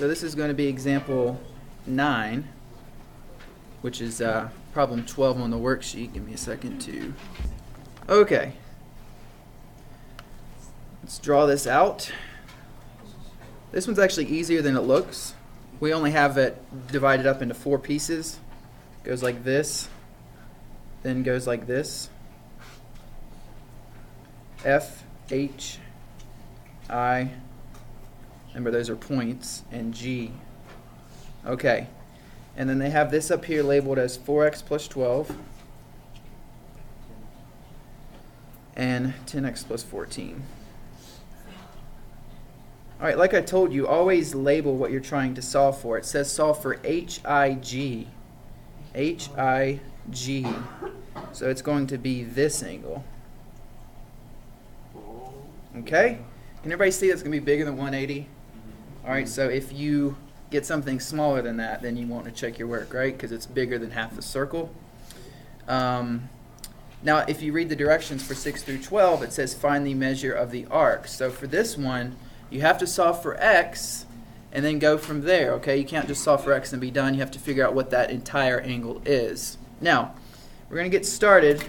So this is going to be example 9, which is problem 12 on the worksheet. Give me a second to... Okay. Let's draw this out. This one's actually easier than it looks. We only have it divided up into 4 pieces. Goes like this, then goes like this. F, H, I, remember those are points, and G. Okay, and then they have this up here labeled as 4x plus 12 and 10x plus 14. All right, like I told you, always label what you're trying to solve for. It says solve for HIG. HIG. So it's going to be this angle. Okay? Can everybody see that's going to be bigger than 180? All right, so if you get something smaller than that, then you want to check your work, right? Because it's bigger than half the circle. Now, if you read the directions for 6 through 12, it says find the measure of the arc. So for this one, you have to solve for x and then go from there, okay? You can't just solve for x and be done. You have to figure out what that entire angle is. Now, we're going to get started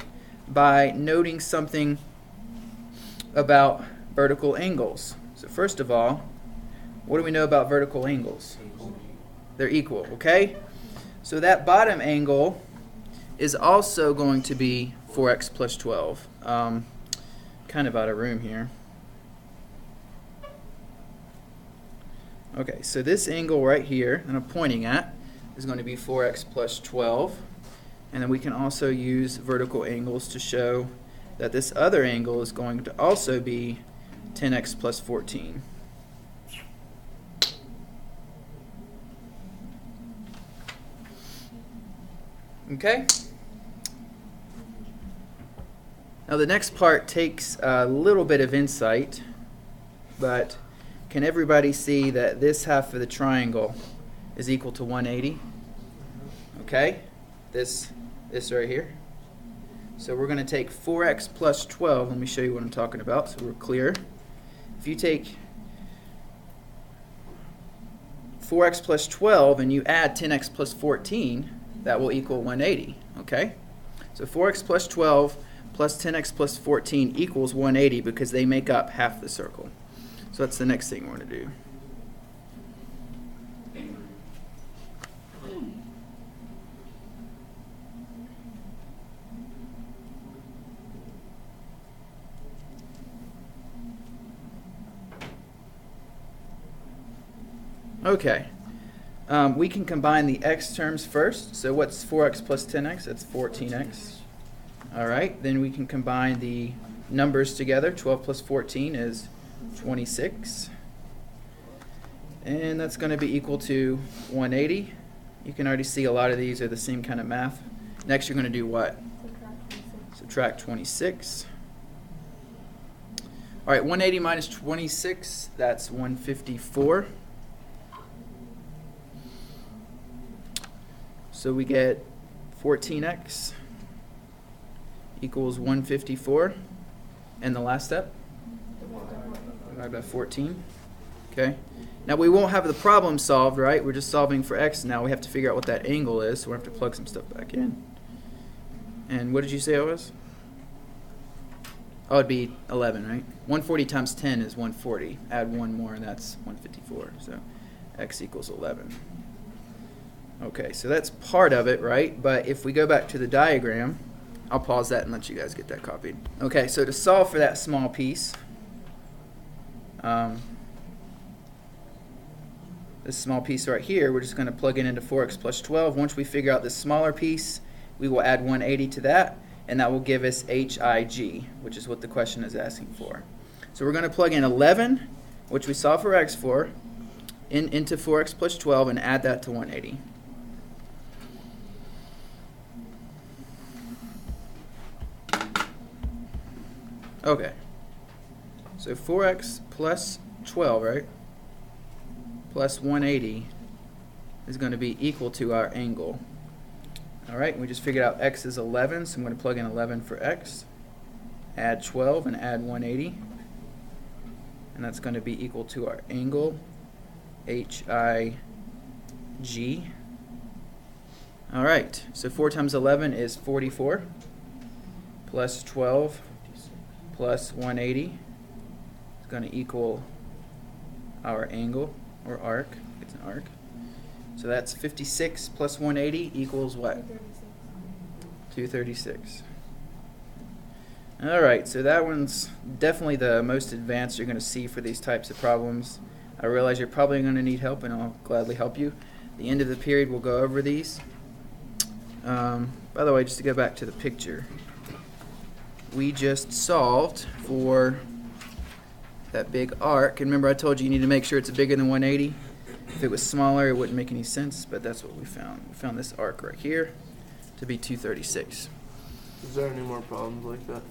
by noting something about vertical angles. So first of all, what do we know about vertical angles? They're equal, okay? So that bottom angle is also going to be 4x plus 12. Kind of out of room here. Okay, so this angle right here that I'm pointing at is going to be 4x plus 12. And then we can also use vertical angles to show that this other angle is going to also be 10x plus 14. Okay? Now the next part takes a little bit of insight, but can everybody see that this half of the triangle is equal to 180? Okay? This right here. So we're going to take 4x plus 12. Let me show you what I'm talking about so we're clear. If you take 4x plus 12 and you add 10x plus 14, that will equal 180. Okay? So 4x plus 12 plus 10x plus 14 equals 180 because they make up half the circle. So that's the next thing we're going to do. Okay. We can combine the x terms first. So what's 4x plus 10x? That's 14x. All right. Then we can combine the numbers together. 12 plus 14 is 26. And that's going to be equal to 180. You can already see a lot of these are the same kind of math. Next you're going to do what? Subtract 26. All right, 180 minus 26, that's 154. So we get 14x equals 154. And the last step? Divide by 14. Okay. Now we won't have the problem solved, right? We're just solving for x now. We have to figure out what that angle is, so we have to plug some stuff back in. And what did you say it was? Oh, it'd be 11, right? 140 times 10 is 140. Add one more, and that's 154. So x equals 11. Okay, so that's part of it, right? But if we go back to the diagram, I'll pause that and let you guys get that copied. Okay, so to solve for that small piece, this small piece right here, we're just going to plug it into 4x plus 12. Once we figure out this smaller piece, we will add 180 to that, and that will give us HIG, which is what the question is asking for. So we're going to plug in 11, which we solved for x for, into 4x plus 12 and add that to 180. Okay, so 4x plus 12, right, plus 180 is going to be equal to our angle. All right, we just figured out x is 11, so I'm going to plug in 11 for x, add 12 and add 180, and that's going to be equal to our angle HIG. All right, so 4 times 11 is 44, plus 12 plus 180 is going to equal our angle, or arc. It's an arc. So that's 56 plus 180 equals what? 236. All right, so that one's definitely the most advanced you're going to see for these types of problems. I realize you're probably going to need help, and I'll gladly help you. At the end of the period, we'll go over these. By the way, just to go back to the picture, we just solved for that big arc. And remember, I told you need to make sure it's bigger than 180. If it was smaller, it wouldn't make any sense, but that's what we found. We found this arc right here to be 236. Is there any more problems like that?